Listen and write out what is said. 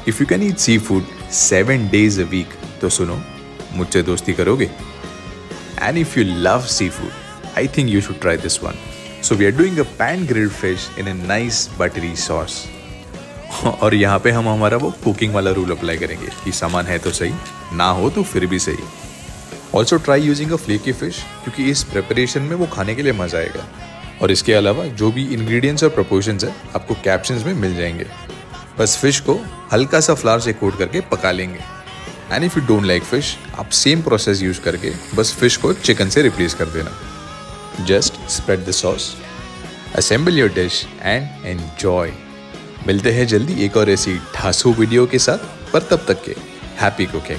If you can eat seafood 7 days a week, तो सुनो, मुझसे दोस्ती करोगे? And if you love seafood, I think you should try this one. So we are doing a pan grilled fish in a nice buttery sauce. और यहाँ पे हम हमारा वो कुकिंग वाला रूल अप्लाई करेंगे कि सामान है तो सही, ना हो तो फिर भी सही. Also try using a flaky fish, क्योंकि इस प्रिपरेशन में वो खाने के लिए मज़ा आएगा. और इसके अलावा जो भी इंग्रेडिएंट्स और प्रोपोर्शंस है आपको कैप्शंस में मिल जाएंगे. बस फिश को हल्का सा फ्लावर से कोट करके पका लेंगे. And if you don't like fish, आप सेम प्रोसेस यूज करके बस फिश को चिकन से रिप्लेस कर देना. Just spread the sauce, assemble your dish and enjoy. मिलते हैं जल्दी एक और ऐसी ठासू वीडियो के साथ, पर तब तक के हैप्पी कुकिंग.